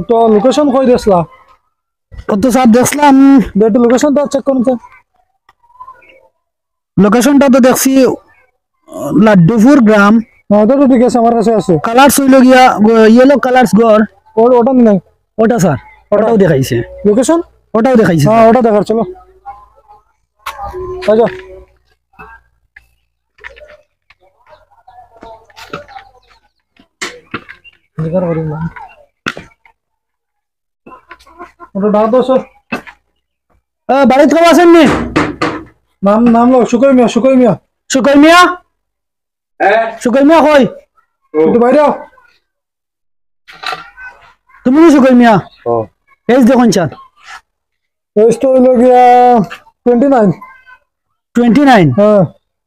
তো লোকেশন কই দেখলা? তো স্যার দেখলাম একটু লোকেশনটা চেক করুন তো। লোকেশনটা তো দেখছি লাড্ডুপুর গ্রাম। ওটা তো ঠিক আছে, আমার কাছে আছে। কালার্স হইল গিয়া ইয়েলো কালার্স গড়। ওটা নাই। ওটা স্যার ওটাও দেখাইছে। লোকেশন ওটাও দেখাইছে। হ্যাঁ ওটা দেখার, চলো আচ্ছা। ওটা দাও তো স্যার। বাড়িতে কেউ আছেন নি? নাম নাম লো, শুকর মিয়া, শুকর মিয়া। সুকই মিয়া? সুকই মিয়া কই? একটু বাইরে আও। তুমি কি সুকই মিয়া? এজ দেখুন স্যার। এজ তো হইল গিয়া 29। 29? হ্যাঁ।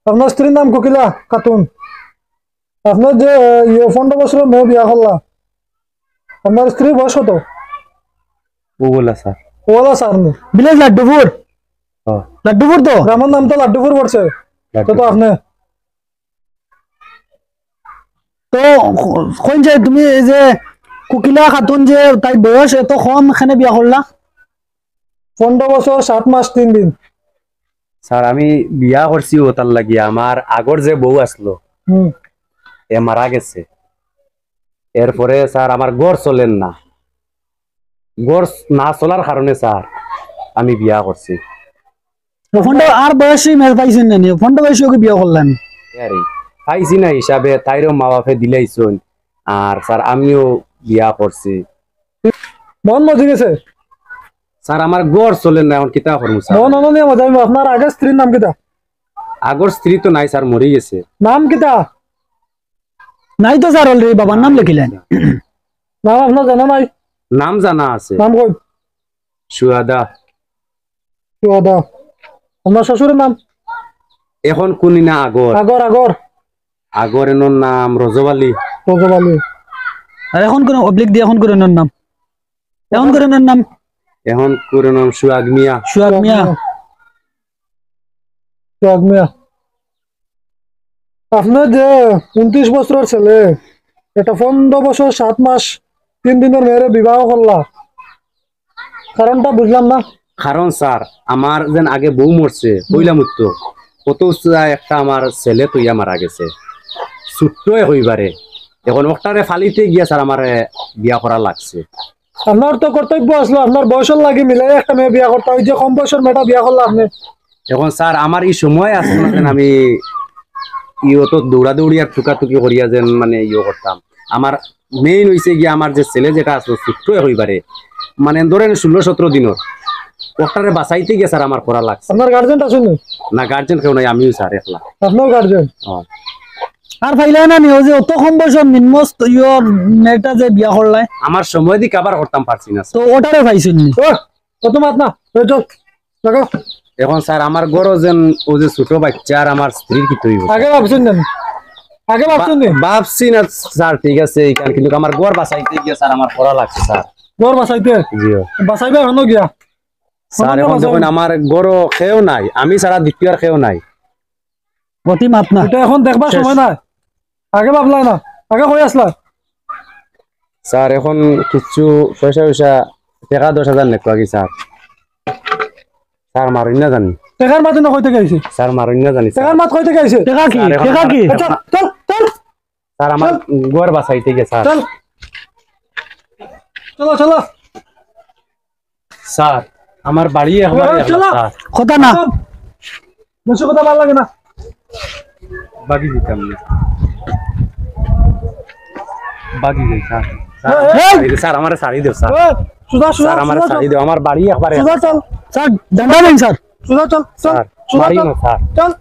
আপনার স্ত্রীর নাম কোকিলা খাতুন। আপনার যে 15 বছরের মেয়ে বিয়া করলা, আপনার স্ত্রীর বয়স কত? ওগুলা স্যার। ওলা স্যার নি বিলেজ লাড্ডুপুর? লাড্ডুপুর তো গ্রামের নাম তো লাড্ডুপুর পড়ছে। তো আপনি তো কোন যে তুমি এই যে কুকিলা খাতুন যে তাই বয়স এত কম, এখানে বিয়া করলা? 15 বছর 7 মাস 3 দিন। স্যার আমি বিয়া করছি ওটার লাগি, আমার আগর যে বউ আসলো এ মারা গেছে। এরপরে স্যার আমার গড় চলেন না, গড় না চলার কারণে স্যার আমি বিয়া করছি। ফোনটা আর বয়সই মেল পাইছেন না, 15 বয়সে ওকে বিয়া করলেন? আরে পাইছি না হিসাবে তাইরও মা বাপে দিলাইছুন, আর স্যার আমিও বিয়া করছি। মন মজি গেছে স্যার আমার গড় চলেন না, এখন কিতা করবো স্যার? মন অননিয়া মজা। আপনার আগের স্ত্রীর নাম কিতা? আগর স্ত্রী তো নাই স্যার, মরে গেছে। নাম কিতা? নাই তো স্যার, অলরেডি বাবার নাম লিখিলেন। নাম আপনার জানা নাই? নাম জানা আছে, নাম কই? সুয়াদা। সুয়াদা। আপনার শ্বশুরের নাম? এখন কোনি না আগর? আগর আগর আগর এনোর নাম রজবালি। রজবালি। আর এখন কোন অবলিক দিয়ে এখন করে নাম? এখন করে নাম? এখন করে নাম সুয়াগ মিয়া। সুয়াগ মিয়া। সুয়াগ মিয়া। আপনার যে 29 বছরের ছেলে, এটা 15 বছর 7 মাস 3 দিনের মেয়েরে বিবাহ করলা, কারণটা বুঝলাম না। কারণ স্যার আমার যেন আগে বউ মরছে কইলা মরতো, কত একটা আমার ছেলে তৈয়া মারা গেছে ছোট্ট হইবারে। এখন ওটারে ফালিতে গিয়া স্যার আমার বিয়া করা লাগছে। আপনার তো কর্তব্য আসলো, আপনার বয়সের লাগে মিলাই একটা মেয়ে বিয়া করতে। ওই যে কম বয়সের মেয়েটা বিয়া করলা আপনি। এখন স্যার আমার এই সময় আসলো না যেন আমি ইও তো দৌড়াদৌড়ি আর টুকাটুকি করিয়া যেন মানে ইয়ে করতাম। আমার মেইন হইছে গিয়া আমার যে ছেলে যেটা আসলো ছোট্ট হইবারে, মানে ধরেন 16-17 দিনের, ওটারে বাঁচাইতে গিয়ে স্যার আমার করা লাগছে। আপনার গার্জেন আসেনি? না গার্জেন কেউ নাই, আমিও স্যার একলা। আপনার গার্জেন আর ফাইলে না নিও যে অত কম বয়সের নিম্নস্ত ইয়র মেয়েটা যে বিয়া করলাই? আমার সময় দিয়ে কাবার করতাম পারছি না তো ওটারে পাইছেন নি? কত মাত না দেখো। এখন স্যার আমার গড় যেন ও যে ছোট বাচ্চা আর আমার স্ত্রীর কি তৈরি আগে ভাবছেন না? আগে ভাবছেন নি? ভাবছি না স্যার, ঠিক আছে এইখান, কিন্তু আমার গড় বাঁচাইতে গিয়ে স্যার আমার করা লাগছে স্যার। ঘর বাঁচাইতে? জিও বাঁচাইবে এখনো গিয়া স্যার, এখন যখন আমার গড় খেয়েও নাই, আমি ছাড়া দ্বিতীয় আর খেয়েও নাই। অতি মাত না, এটা এখন দেখবার সময় নাই। আগে ভাবলাই না, আগে কই আসলা? স্যার এখন কিছু পয়সা টাকা 10,000 নেক লাগি স্যার। স্যার মারুন না জানি। টেকার মাত না কই থেকে আইছে? স্যার মারুন না জানি। টেকার মাত কই থেকে আইছে? টেকা কি? টেকা কি? চল চল চল। স্যার আমার গড় বাঁচাইতে গিয়ে স্যার। চল চলো চলো স্যার আমার বাড়ি একবার চলো। স্যার কথা না, বেশি কথা ভালো লাগে না। বাগি দিতাম না, বাগি যাই স্যার। স্যার আমার শাড়ি দেব স্যার। সুজা সুজা স্যার আমার শাড়ি দেব, আমার বাড়ি একবারে। সুজা চল। স্যার ডান্ডা নেন স্যার। সুজা চল চল। স্যার সুজা মারি চল না স্যার। চল।